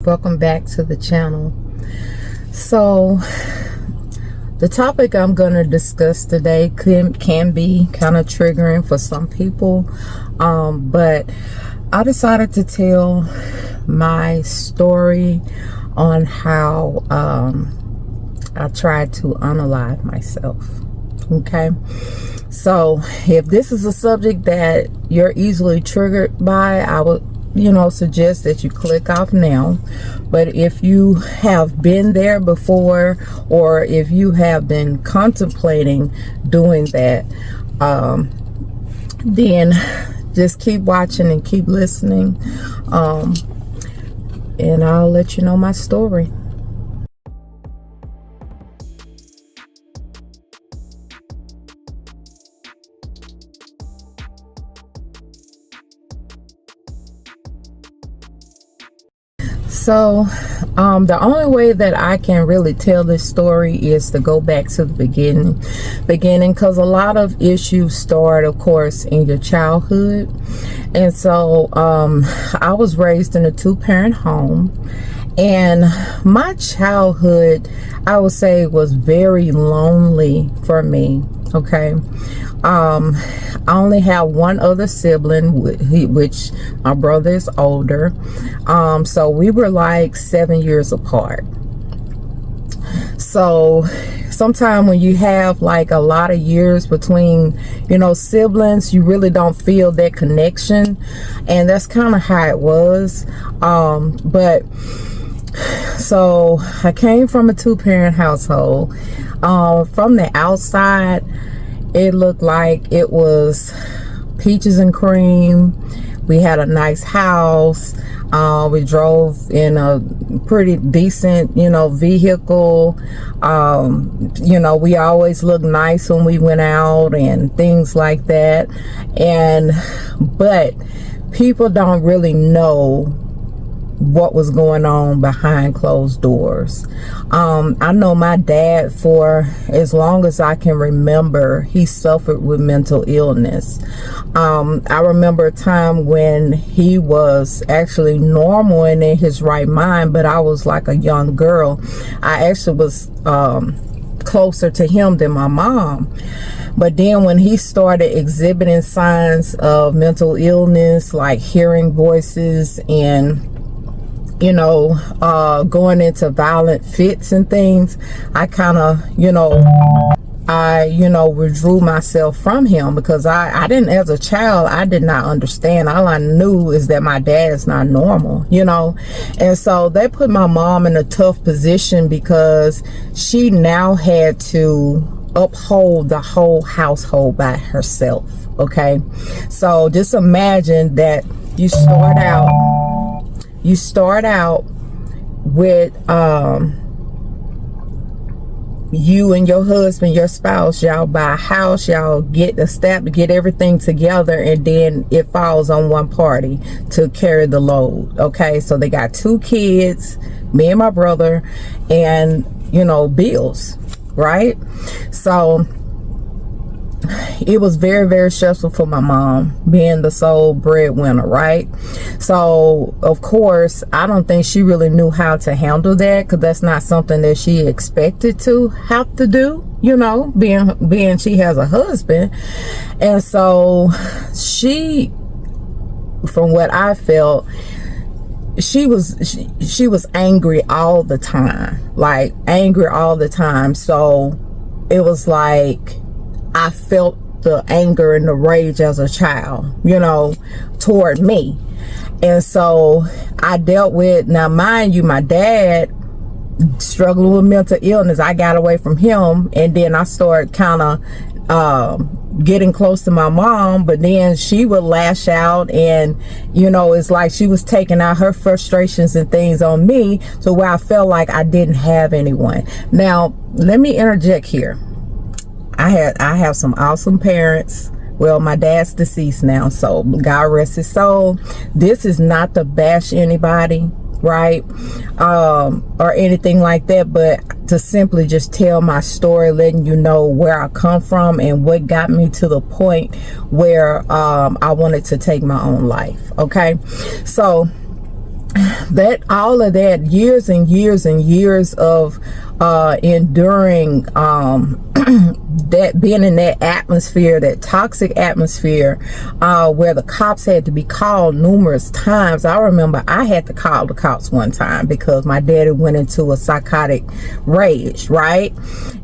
Welcome back to the channel. So the topic I'm going to discuss today can be kind of triggering for some people, but I decided to tell my story on how I tried to unalive myself. Okay, so if this is a subject that you're easily triggered by, I would suggest that you click off now. But if you have been there before, or if you have been contemplating doing that, then just keep watching and keep listening, and I'll let you know my story. So the only way that I can really tell this story is to go back to the beginning, because a lot of issues start, of course, in your childhood. And so I was raised in a two-parent home, and my childhood, I would say, was very lonely for me. Okay, I only have one other sibling, which my brother is older. So we were like 7 years apart. So sometimes when you have like a lot of years between, siblings, you really don't feel that connection. And that's kind of how it was. But so I came from a two-parent household. From the outside, it looked like it was peaches and cream. We had a nice house. We drove in a pretty decent, vehicle. We always looked nice when we went out and things like that. But people don't really know what was going on behind closed doors. I know my dad, for as long as I can remember, he suffered with mental illness. I remember a time when he was actually normal and in his right mind, but I was like a young girl. I actually was closer to him than my mom. But then when he started exhibiting signs of mental illness, like hearing voices and going into violent fits and things, I kind of, withdrew myself from him, because I didn't, as a child, I did not understand. All I knew is that my dad is not normal, and so they put my mom in a tough position, because she now had to uphold the whole household by herself. Okay, so just imagine that you start out with you and your husband, your spouse, y'all buy a house, y'all get everything together, and then it falls on one party to carry the load. Okay, so they got 2 kids, me and my brother, and bills, right? So it was very, very stressful for my mom, being the sole breadwinner, right? So of course, I don't think she really knew how to handle that, because that's not something that she expected to have to do, being she has a husband. And so she, from what I felt, she was angry all the time. So it was like I felt the anger and the rage as a child, toward me. And so I dealt with, now mind you, my dad struggling with mental illness. I got away from him, and then I started kind of getting close to my mom, but then she would lash out, and it's like she was taking out her frustrations and things on me, to where I felt like I didn't have anyone. Now let me interject here. I have some awesome parents. Well, my dad's deceased now, so God rest his soul. This is not to bash anybody, right? Or anything like that, but to simply just tell my story, letting you know where I come from and what got me to the point where I wanted to take my own life. Okay, so that all of that, years and years and years of enduring that, being in that atmosphere, that toxic atmosphere, where the cops had to be called numerous times. I remember I had to call the cops one time because my daddy went into a psychotic rage, right,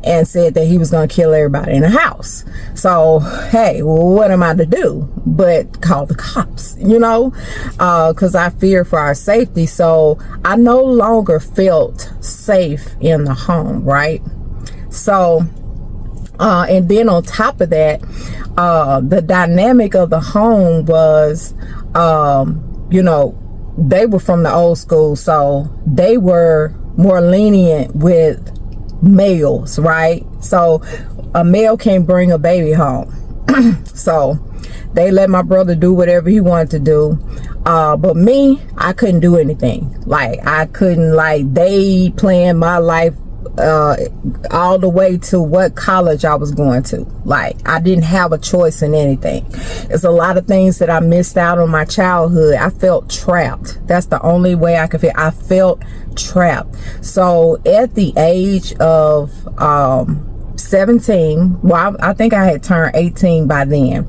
and said that he was going to kill everybody in the house. So hey, well, what am I to do but call the cops, you know, because I fear for our safety. So I no longer felt safe in the home, right? So and then on top of that, the dynamic of the home was, you know, they were from the old school, so they were more lenient with males, right? So a male can't bring a baby home. So they let my brother do whatever he wanted to do. But me, I couldn't do anything. Like, I couldn't, like, they planned my life all the way to what college I was going to. Like, I didn't have a choice in anything. There's a lot of things that I missed out on my childhood. I felt trapped. That's the only way I could feel. I felt trapped. So at the age of 17, well, I think I had turned 18 by then,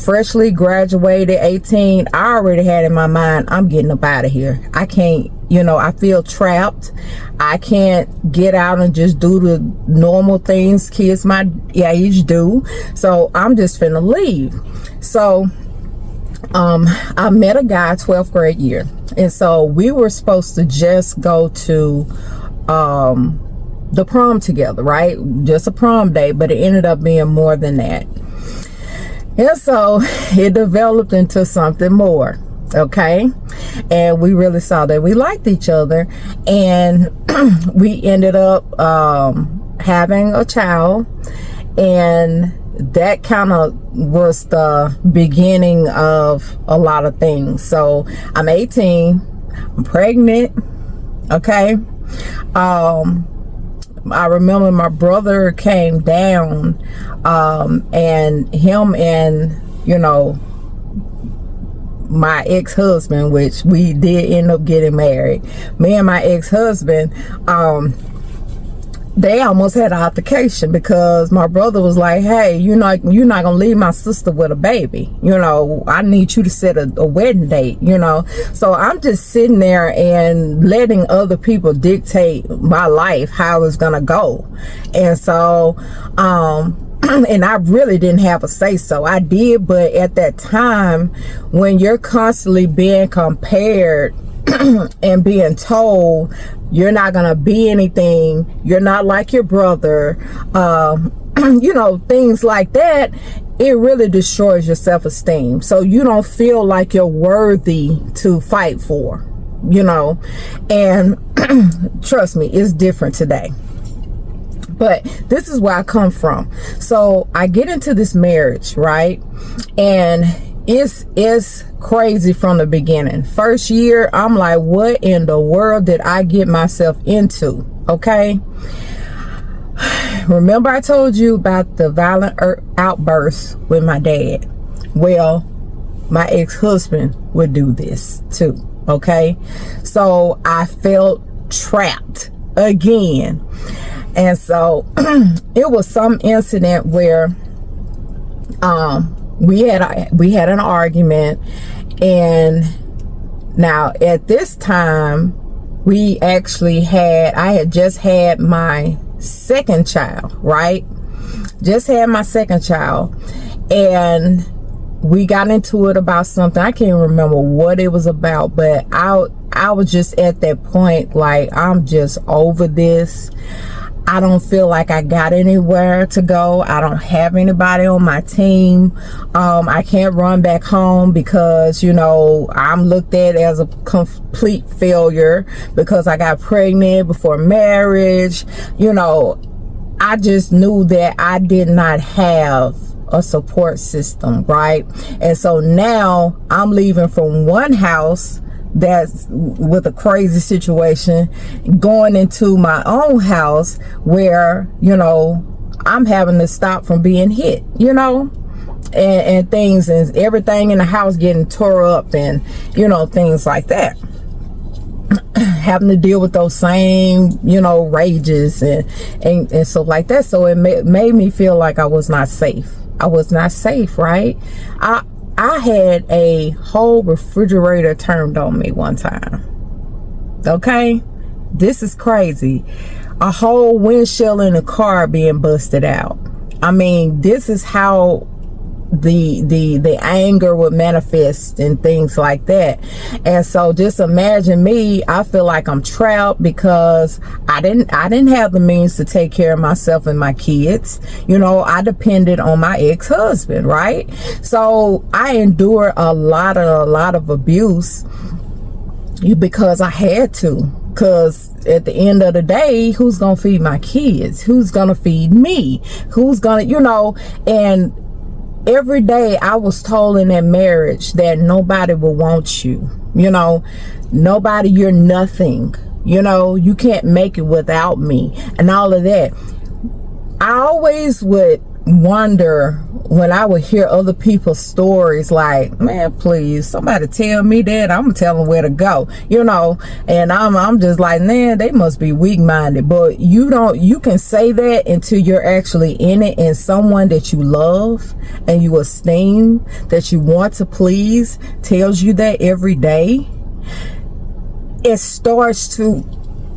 freshly graduated, 18, I already had in my mind, I'm getting up out of here. I can't, you know, I feel trapped. I can't get out and just do the normal things kids my age do. So I'm just finna leave. So I met a guy 12th grade year, and so we were supposed to just go to the prom together, right? Just a prom date, but it ended up being more than that. And so it developed into something more, okay? And we really saw that we liked each other, and we ended up having a child, and that kind of was the beginning of a lot of things. So I'm 18, I'm pregnant, okay? I remember my brother came down, and him and, you know, my ex-husband, which we did end up getting married. Me and my ex-husband, they almost had an altercation because my brother was like, hey, you're not gonna leave my sister with a baby, you know, I need you to set a wedding date, you know. So I'm just sitting there and letting other people dictate my life, how it's gonna go. And so and I really didn't have a say so. I did, but at that time, when you're constantly being compared and being told you're not gonna be anything, you're not like your brother, you know, things like that, it really destroys your self-esteem. So you don't feel like you're worthy to fight for, you know. And trust me, it's different today. But this is where I come from. So I get into this marriage, right? And it's crazy from the beginning. First year, I'm like, what in the world did I get myself into? Okay. Remember I told you about the violent outbursts with my dad? Well, my ex-husband would do this too. Okay. So I felt trapped again. And so it was some incident where we had an argument, and now at this time I had just had my second child, right? Just had my second child, and we got into it about something. I can't remember what it was about, but I was just at that point, like, I'm just over this. I don't feel like I got anywhere to go. I don't have anybody on my team. I can't run back home because, you know, I'm looked at as a complete failure because I got pregnant before marriage. You know, I just knew that I did not have a support system, right? And so now I'm leaving from one house that's with a crazy situation, going into my own house where, you know, I'm having to stop from being hit, you know. and things, and everything in the house getting tore up, and you know, things like that. Having to deal with those same, you know, rages and stuff like that. So it made me feel like I was not safe. I was not safe, right? I had a whole refrigerator turned on me one time. Okay? This is crazy. A whole windshield in a car being busted out. I mean, this is how the anger would manifest and things like that. And so just imagine me, I feel like I'm trapped because I didn't have the means to take care of myself and my kids. You know, I depended on my ex-husband, right? So I endured a lot of abuse because I had to. Because at the end of the day, who's gonna feed my kids? Who's gonna feed me? Who's gonna, you know, and every day I was told in that marriage that nobody will want you. You know, nobody, you're nothing. You know, you can't make it without me and all of that. I always would wonder when I would hear other people's stories, like, man, please, somebody tell me that. I'm gonna tell them where to go, you know. And I'm just like, man, they must be weak-minded. But you can say that until you're actually in it, and someone that you love and you esteem, that you want to please, tells you that every day. It starts to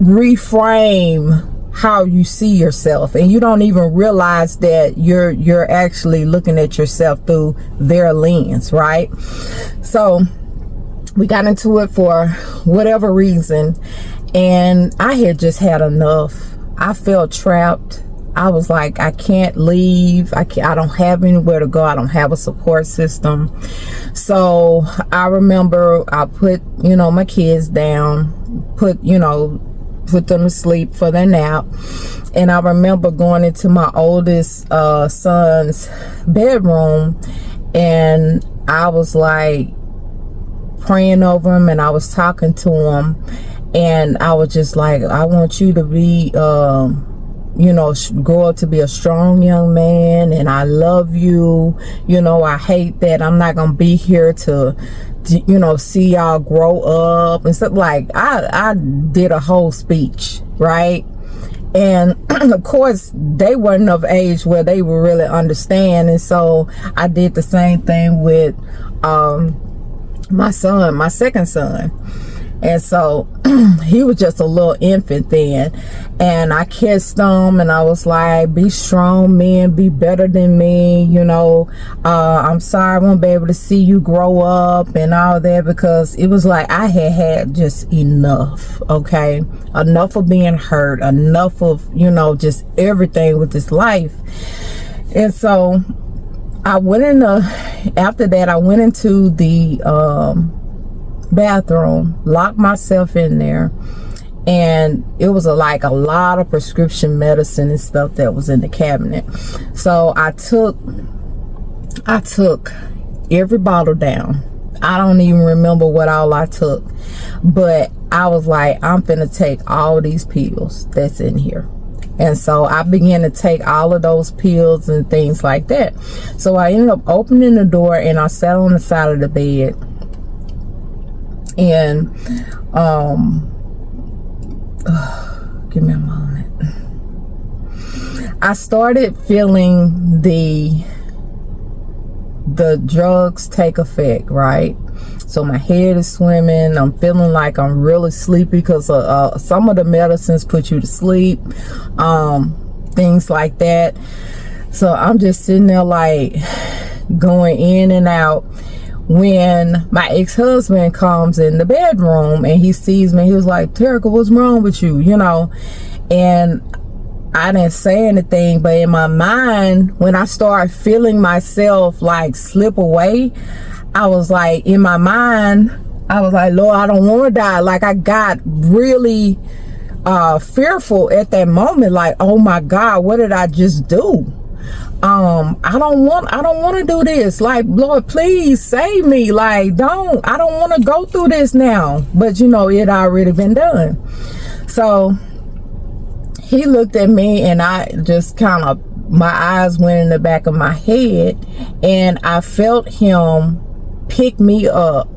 reframe how you see yourself, and you don't even realize that you're actually looking at yourself through their lens, right? So we got into it for whatever reason, and I had just had enough. I felt trapped. I was like, I can't leave. I don't have anywhere to go. I don't have a support system. So I remember I put, you know, my kids down, put them to sleep for their nap. And I remember going into my oldest son's bedroom, and I was like praying over him, and I was talking to him, and I was just like, I want you to be you know, grow up to be a strong young man, and I love you. You know, I hate that I'm not gonna be here to you know, see y'all grow up and stuff. Like, I did a whole speech, right? And of course they weren't of age where they would really understand, and so I did the same thing with my son, my second son. And so he was just a little infant then, and I kissed him, and I was like, be strong, men, be better than me, you know. I'm sorry I won't be able to see you grow up and all that, because it was like I had just enough, okay? Enough of being hurt, enough of, you know, just everything with this life. And so I went after that, I went into the bathroom, locked myself in there, and it was like a lot of prescription medicine and stuff that was in the cabinet. So I took every bottle down. I don't even remember what all I took, but I was like, I'm finna take all these pills that's in here. And so I began to take all of those pills and things like that. So I ended up opening the door, and I sat on the side of the bed. And give me a moment. I started feeling the drugs take effect, right? So my head is swimming. I'm feeling like I'm really sleepy, because some of the medicines put you to sleep, things like that. So I'm just sitting there like going in and out. When my ex-husband comes in the bedroom and he sees me, he was like, Terica, what's wrong with you? You know, and I didn't say anything, but in my mind, when I started feeling myself like slip away, I was like, in my mind, I was like, Lord, I don't want to die. Like, I got really fearful at that moment. Like, oh my God, what did I just do? I don't want to do this. Like, Lord, please save me. Like, I don't want to go through this now. But you know, it already been done. So he looked at me, and I just kind of my eyes went in the back of my head, and I felt him pick me up.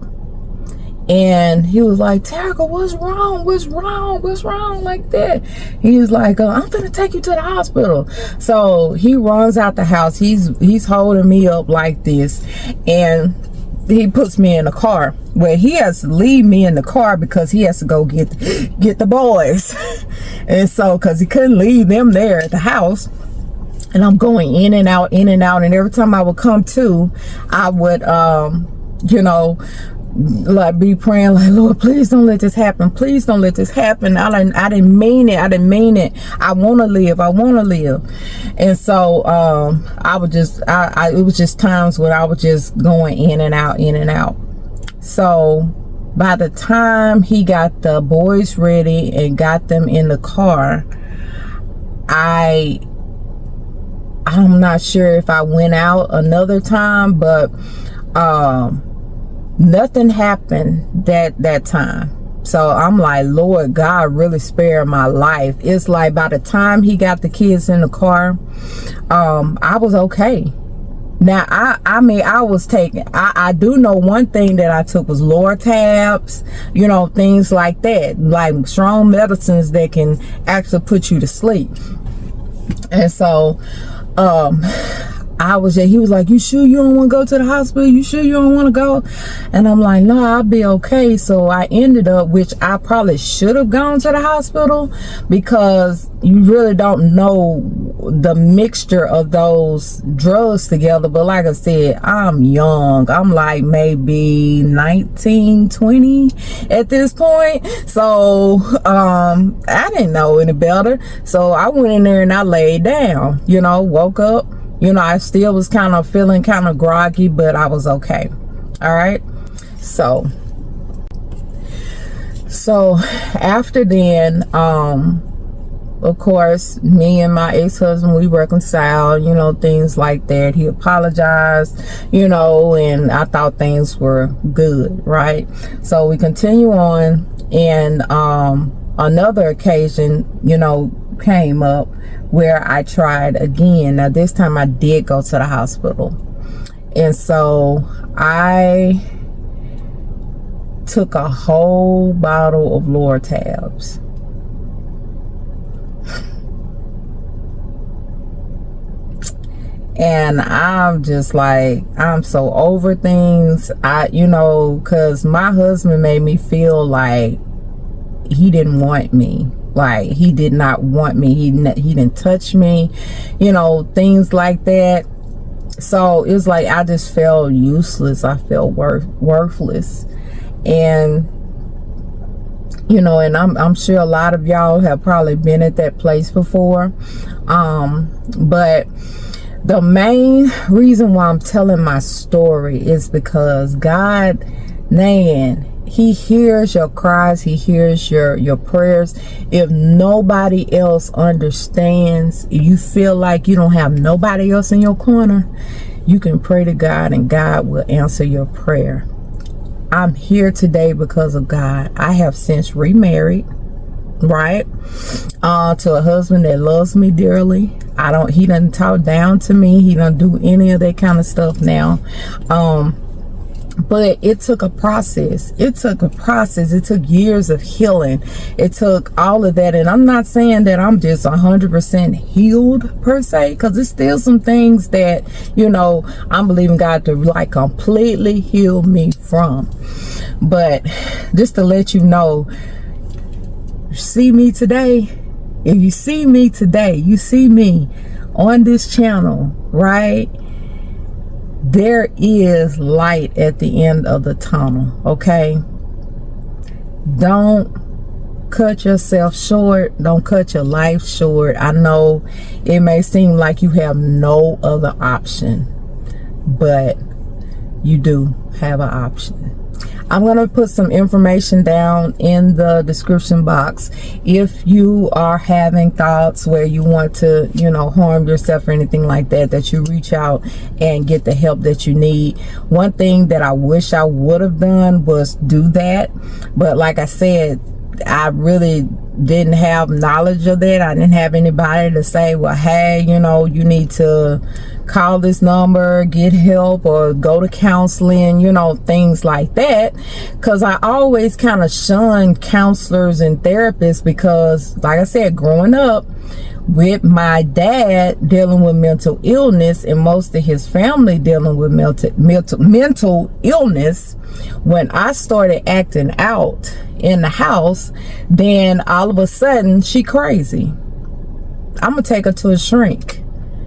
And he was like, Terica, what's wrong? What's wrong? What's wrong? Like that. He was like, I'm gonna take you to the hospital. So he runs out the house. He's holding me up like this, and he puts me in the car. Well, he has to leave me in the car because he has to go get the boys. And so, because he couldn't leave them there at the house. And I'm going in and out, in and out. And every time I would come to, I would, you know, like be praying like, Lord, please don't let this happen. Please don't let this happen. I didn't mean it. I didn't mean it. I want to live. I want to live. And so I would just, it was just times when I was just going in and out, in and out. So by the time he got the boys ready and got them in the car, I'm not sure if I went out another time, but nothing happened that time. So I'm like, Lord God really spared my life. It's like by the time he got the kids in the car, I was okay. Now, I mean, I was taking, I do know one thing that I took was Lortabs, you know, things like that, like strong medicines that can actually put you to sleep. And so, he was like, you sure you don't want to go to the hospital? You sure you don't want to go? And I'm like, no, I'll be okay. So I ended up, which I probably should have gone to the hospital, because you really don't know the mixture of those drugs together. But like I said, I'm young. I'm like maybe 19, 20 at this point. So I didn't know any better. So I went in there and I laid down, you know, woke up. You know, I still was kind of feeling kind of groggy, but I was okay. All right. So after then, of course, me and my ex-husband, we reconciled, you know, things like that. He apologized, you know, and I thought things were good, right? So we continue on, and another occasion, you know, came up where I tried again. Now this time I did go to the hospital, and so I took a whole bottle of Lortabs. And I'm just like, I'm so over things. You know, because my husband made me feel like he didn't want me. Like, he did not want me. He didn't touch me, you know, things like that. So it was like I just felt useless. I felt worthless. And, you know, and I'm sure a lot of y'all have probably been at that place before. But the main reason why I'm telling my story is because God, man, He hears your cries. He hears your prayers. If nobody else understands, if you feel like you don't have nobody else in your corner, you can pray to God and God will answer your prayer. I'm here today because of God. I have since remarried, right, to a husband that loves me dearly. He doesn't talk down to me. He doesn't do any of that kind of stuff now. But it took a process. It took years of healing. It took all of that. And I'm not saying that I'm just 100% healed per se, because there's still some things that, you know, I'm believing God to like completely heal me from. But just to let you know, see me today. If you see me today, you see me on this channel, right? There is light at the end of the tunnel, okay? Don't cut yourself short. Don't cut your life short. I know it may seem like you have no other option, but you do have an option. I'm going to put some information down in the description box. If you are having thoughts where you want to, you know, harm yourself or anything like that, that you reach out and get the help that you need. One thing that I wish I would have done was do that. But like I said, I really didn't have knowledge of that. I didn't have anybody to say, well, hey, you know, you need to call this number, get help, or go to counseling, you know, things like that. Because I always kind of shunned counselors and therapists because, like I said, growing up with my dad dealing with mental illness and most of his family dealing with mental illness, when I started acting out in the house, then all of a sudden she crazy. I'm gonna take her to a shrink.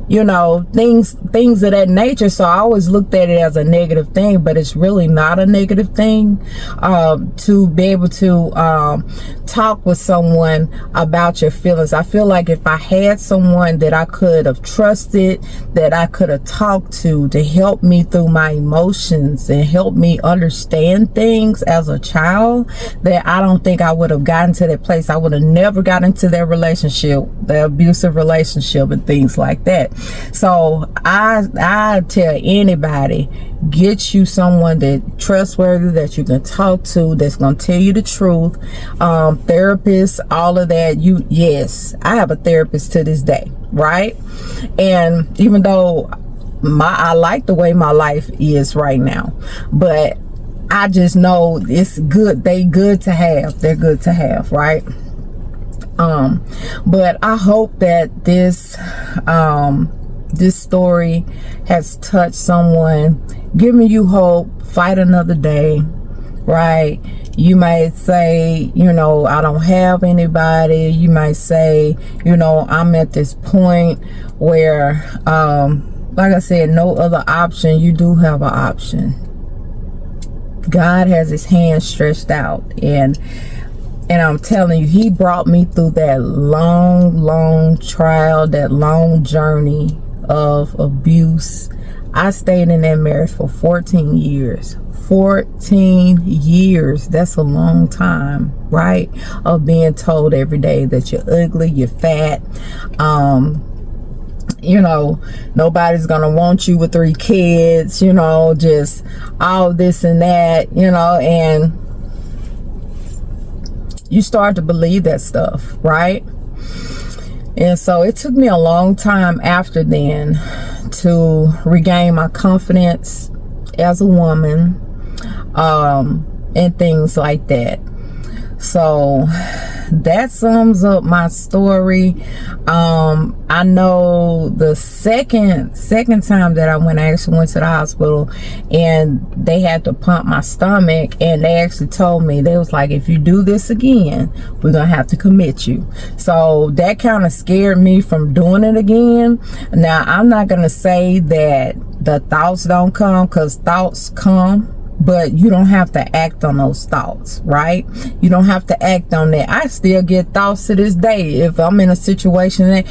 You know, things of that nature. So I always looked at it as a negative thing, but it's really not a negative thing. To be able to talk with someone about your feelings. I feel like if I had someone that I could have trusted, that I could have talked to help me through my emotions and help me understand things as a child, that I don't think I would have gotten to that place. I would have never got into that relationship, the abusive relationship and things like that. So I tell anybody, get you someone that trustworthy, that you can talk to, that's going to tell you the truth. Therapists, all of that. Yes, I have a therapist to this day, right? And even though I like the way my life is right now, but I just know it's good. They're good to have, right? But I hope that this story has touched someone, giving you hope. Fight another day, right? You might say, you know, I don't have anybody. You might say, you know, I'm at this point where, like I said, no other option. You do have an option. God has his hand stretched out, and I'm telling you, he brought me through that long trial, that long journey of abuse. I stayed in that marriage for 14 years. 14 years. That's a long time, right? Of being told every day that you're ugly, you're fat, you know, nobody's gonna want you with 3 kids, you know, just all this and that, you know, and you start to believe that stuff, right? And so it took me a long time after then to regain my confidence as a woman, and things like that. So that sums up my story. I know the second time that I actually went to the hospital, and they had to pump my stomach, and they actually told me, they was like, if you do this again, we're gonna have to commit you. So that kind of scared me from doing it again. Now, I'm not gonna say that the thoughts don't come, because thoughts come, but you don't have to act on those thoughts, right? You don't have to act on that. I still get thoughts to this day if I'm in a situation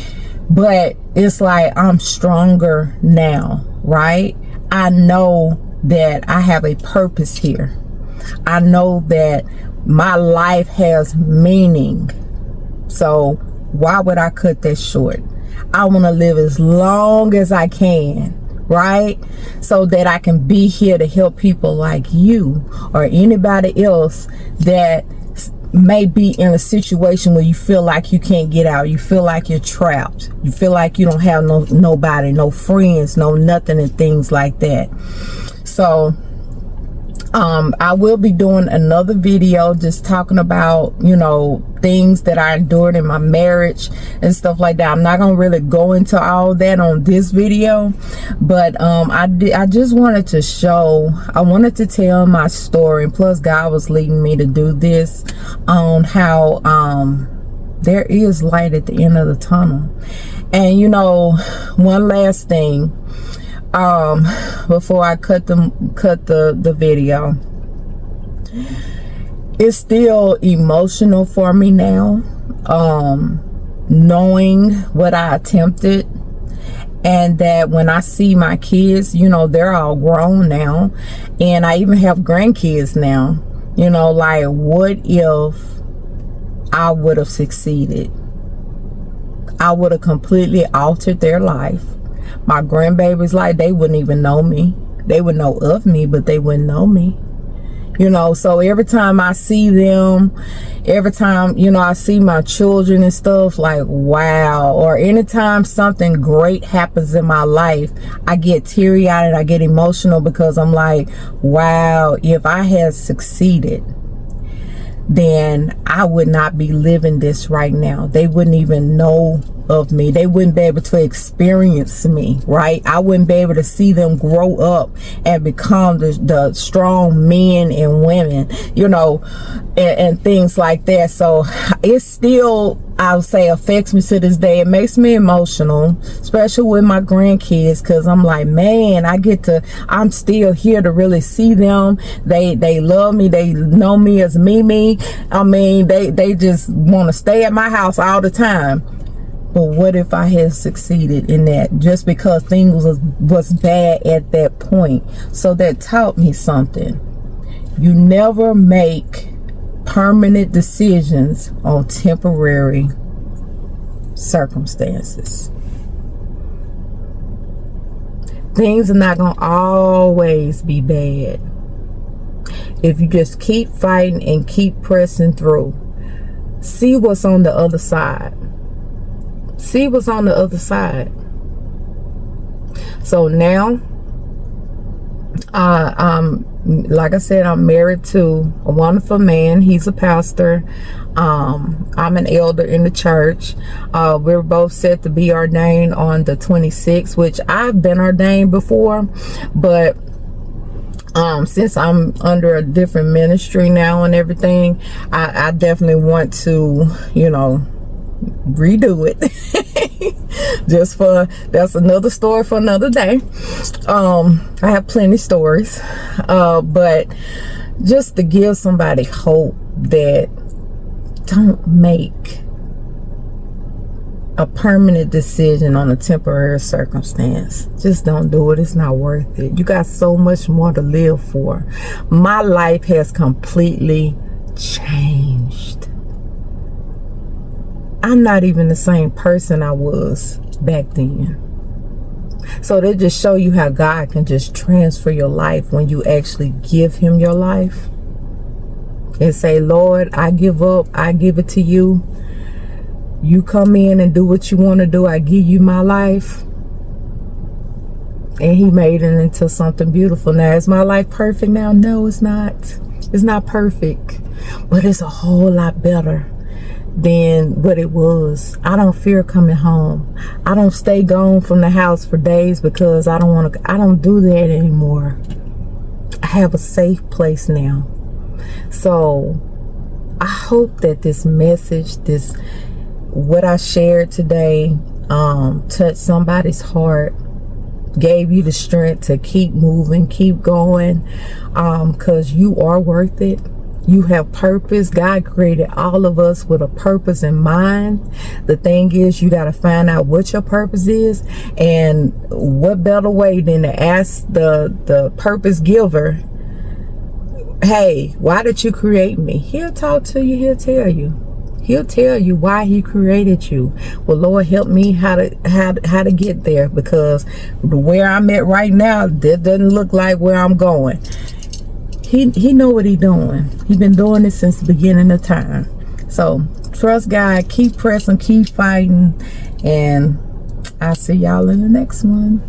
but it's like I'm stronger now, right? I know that I have a purpose here. I know that my life has meaning. So why would I cut that short? I want to live as long as I can, right? So that I can be here to help people like you or anybody else that may be in a situation where you feel like you can't get out. You feel like you're trapped. You feel like you don't have nobody, no friends, no nothing, and things like that. So I will be doing another video just talking about, you know, things that I endured in my marriage and stuff like that. I'm not gonna really go into all that on this video, but I just wanted to show, I wanted to tell my story, and plus God was leading me to do this, on how there is light at the end of the tunnel. And you know, one last thing, before I cut the video, it's still emotional for me now, knowing what I attempted, and that when I see my kids, you know, they're all grown now, and I even have grandkids now, you know, like, what if I would have succeeded? I would have completely altered their life. My grandbabies, like, they wouldn't even know me. They would know of me, but they wouldn't know me. You know, so every time I see them, every time, you know, I see my children and stuff, like, wow. Or anytime something great happens in my life, I get teary-eyed and I get emotional, because I'm like, wow, if I had succeeded, then I would not be living this right now. They wouldn't even know of me. They wouldn't be able to experience me, right? I wouldn't be able to see them grow up and become the strong men and women, you know, and things like that. So it still, I would say, affects me to this day. It makes me emotional, especially with my grandkids, because I'm like, man, I'm still here to really see them. They love me. They know me as Mimi. I mean, they just want to stay at my house all the time. But what if I had succeeded in that, just because things was bad at that point? So that taught me something. You never make permanent decisions on temporary circumstances. Things are not going to always be bad if you just keep fighting and keep pressing through. See what's on the other side. See what's on the other side. So now, like I said, I'm married to a wonderful man. He's a pastor. I'm an elder in the church. We're both set to be ordained on the 26th, which I've been ordained before, but since I'm under a different ministry now and everything, I definitely want to, you know, redo it. That's another story for another day. I have plenty of stories, but just to give somebody hope that don't make a permanent decision on a temporary circumstance. Just don't do it. It's not worth it. You got so much more to live for. My life has completely changed. I'm not even the same person I was back then. So they just show you how God can just transfer your life when you actually give him your life and say, Lord, I give up. I give it to you. You come in and do what you want to do. I give you my life. And he made it into something beautiful. Now, is my life perfect now? No, it's not. It's not perfect. But it's a whole lot better than what it was. I don't fear coming home. I don't stay gone from the house for days because I don't do that anymore. I have a safe place now. So I hope that this message, what I shared today, touched somebody's heart, gave you the strength to keep moving, keep going, because you are worth it. You have purpose. God created all of us with a purpose in mind. The thing is, you got to find out what your purpose is, and what better way than to ask the purpose giver, hey, why did you create me? He'll talk to you. He'll tell you. He'll tell you why he created you. Well, Lord, help me how to get there, because where I'm at right now, that doesn't look like where I'm going. He know what he doing. He been doing it since the beginning of time. So trust God, keep pressing, keep fighting, and I'll see y'all in the next one.